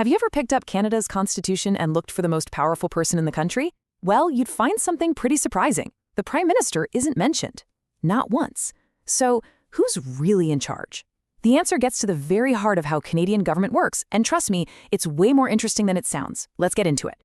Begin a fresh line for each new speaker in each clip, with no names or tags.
Have you ever picked up Canada's constitution and looked for the most powerful person in the country? Well, you'd find something pretty surprising. The Prime Minister isn't mentioned. Not once. So, who's really in charge? The answer gets to the very heart of how Canadian government works, and trust me, it's way more interesting than it sounds. Let's get into it.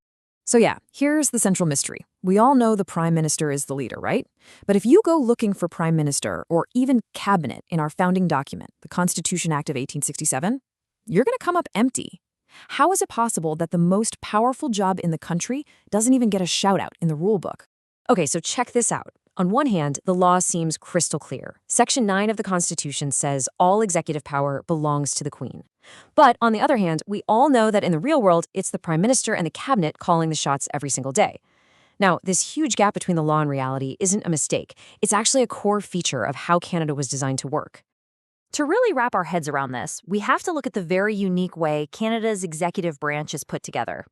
So yeah, here's the central mystery. We all know the Prime Minister is the leader, right? But if you go looking for Prime Minister or even cabinet in our founding document, the Constitution Act of 1867, you're going to come up empty. How is it possible that the most powerful job in the country doesn't even get a shout-out in the rule book?
Okay, so check this out. On one hand, the law seems crystal clear. Section 9 of the Constitution says all executive power belongs to the Queen. But on the other hand, we all know that in the real world, it's the Prime Minister and the cabinet calling the shots every single day. Now, this huge gap between the law and reality isn't a mistake. It's actually a core feature of how Canada was designed to work.
To really wrap our heads around this, we have to look at the very unique way Canada's executive branch is put together.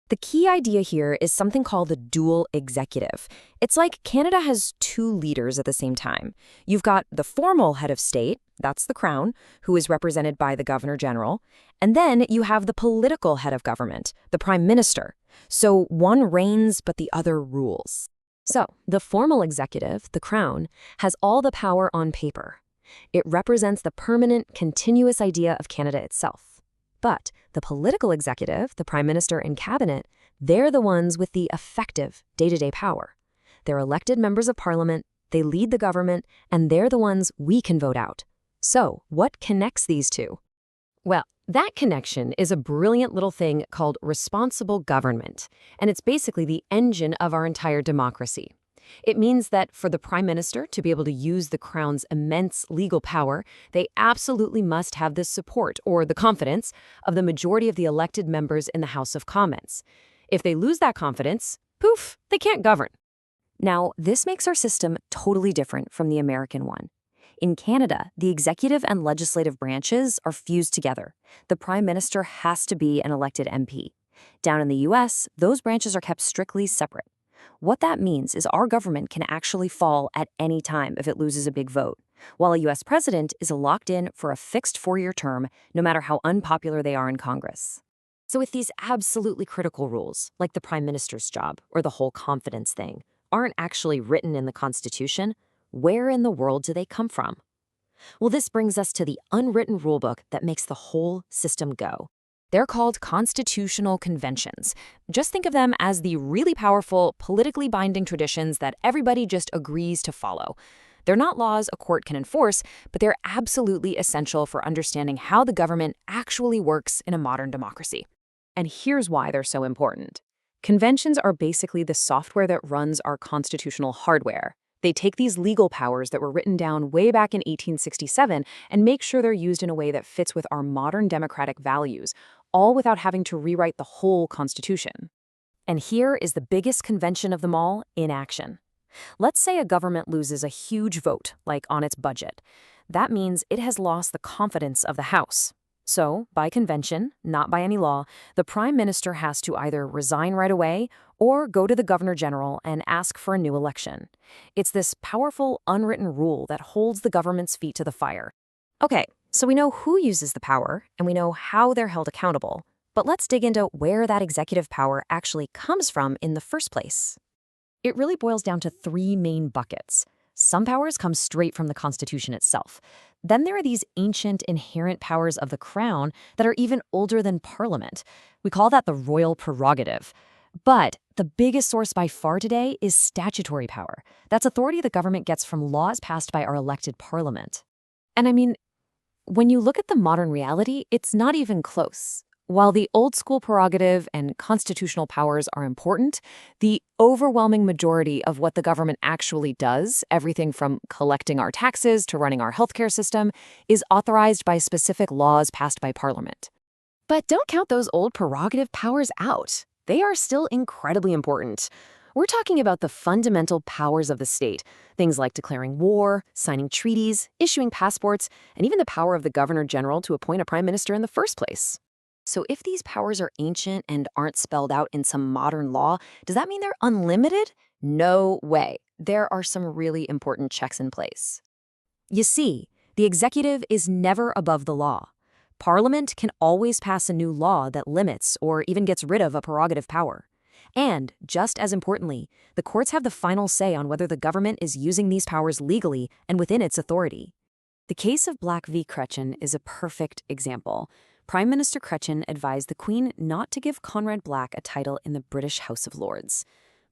The key idea here is something called the dual executive. It's like Canada has two leaders at the same time. You've got the formal head of state, that's the Crown, who is represented by the Governor General, and then you have the political head of government, the Prime Minister. So one reigns, but the other rules. So the formal executive, the Crown, has all the power on paper. It represents the permanent, continuous idea of Canada itself. But the political executive, the Prime Minister and cabinet, they're the ones with the effective day-to-day power. They're elected members of Parliament, they lead the government, and they're the ones we can vote out. So, what connects these two? Well, that connection is a brilliant little thing called responsible government, and it's basically the engine of our entire democracy. It means that for the Prime Minister to be able to use the Crown's immense legal power, they absolutely must have the support or the confidence of the majority of the elected members in the House of Commons. If they lose that confidence, poof, they can't govern. Now, this makes our system totally different from the American one. In Canada, the executive and legislative branches are fused together. The Prime Minister has to be an elected MP. Down in the US, those branches are kept strictly separate. What that means is our government can actually fall at any time if it loses a big vote, while a U.S. president is locked in for a fixed 4-year term, no matter how unpopular they are in Congress. So with these absolutely critical rules, like the Prime Minister's job or the whole confidence thing, aren't actually written in the Constitution, where in the world do they come from? Well, this brings us to the unwritten rulebook that makes the whole system go. They're called constitutional conventions. Just think of them as the really powerful, politically binding traditions that everybody just agrees to follow. They're not laws a court can enforce, but they're absolutely essential for understanding how the government actually works in a modern democracy. And here's why they're so important. Conventions are basically the software that runs our constitutional hardware. They take these legal powers that were written down way back in 1867 and make sure they're used in a way that fits with our modern democratic values, all without having to rewrite the whole Constitution. And here is the biggest convention of them all in action. Let's say a government loses a huge vote, like on its budget. That means it has lost the confidence of the House. So, by convention, not by any law, the Prime Minister has to either resign right away or go to the Governor General and ask for a new election. It's this powerful, unwritten rule that holds the government's feet to the fire. Okay, so we know who uses the power, and we know how they're held accountable. But let's dig into where that executive power actually comes from in the first place. It really boils down to 3 main buckets. Some powers come straight from the Constitution itself. Then there are these ancient, inherent powers of the Crown that are even older than Parliament. We call that the royal prerogative. But the biggest source by far today is statutory power. That's authority the government gets from laws passed by our elected Parliament. And I mean, when you look at the modern reality, it's not even close. While the old-school prerogative and constitutional powers are important, the overwhelming majority of what the government actually does, everything from collecting our taxes to running our healthcare system, is authorized by specific laws passed by Parliament. But don't count those old prerogative powers out. They are still incredibly important. We're talking about the fundamental powers of the state, things like declaring war, signing treaties, issuing passports, and even the power of the Governor General to appoint a prime minister in the first place. So if these powers are ancient and aren't spelled out in some modern law, does that mean they're unlimited? No way. There are some really important checks in place. You see, the executive is never above the law. Parliament can always pass a new law that limits or even gets rid of a prerogative power. And, just as importantly, the courts have the final say on whether the government is using these powers legally and within its authority. The case of Black v. Cretchen is a perfect example. Prime Minister Cretchen advised the Queen not to give Conrad Black a title in the British House of Lords.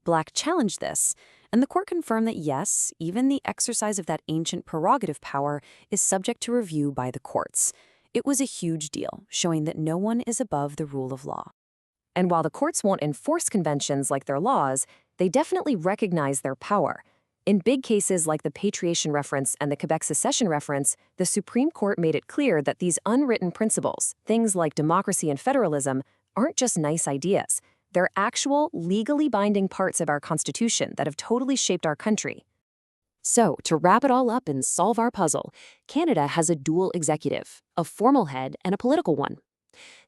Black challenged this, and the court confirmed that yes, even the exercise of that ancient prerogative power is subject to review by the courts. It was a huge deal, showing that no one is above the rule of law. And while the courts won't enforce conventions like their laws, they definitely recognize their power. In big cases like the Patriation Reference and the Quebec Secession Reference, the Supreme Court made it clear that these unwritten principles, things like democracy and federalism, aren't just nice ideas. They're actual, legally binding parts of our Constitution that have totally shaped our country. So, to wrap it all up and solve our puzzle, Canada has a dual executive, a formal head and a political one.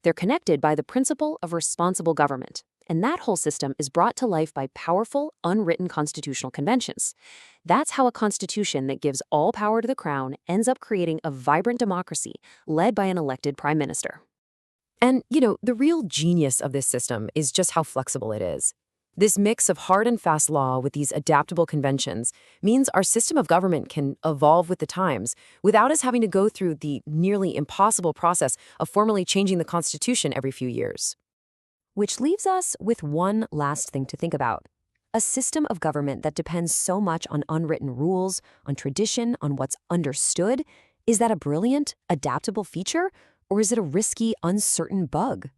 They're connected by the principle of responsible government, and that whole system is brought to life by powerful, unwritten constitutional conventions. That's how a constitution that gives all power to the crown ends up creating a vibrant democracy led by an elected prime minister.
And, the real genius of this system is just how flexible it is. This mix of hard and fast law with these adaptable conventions means our system of government can evolve with the times without us having to go through the nearly impossible process of formally changing the Constitution every few years.
Which leaves us with one last thing to think about. A system of government that depends so much on unwritten rules, on tradition, on what's understood. Is that a brilliant, adaptable feature, or is it a risky, uncertain bug?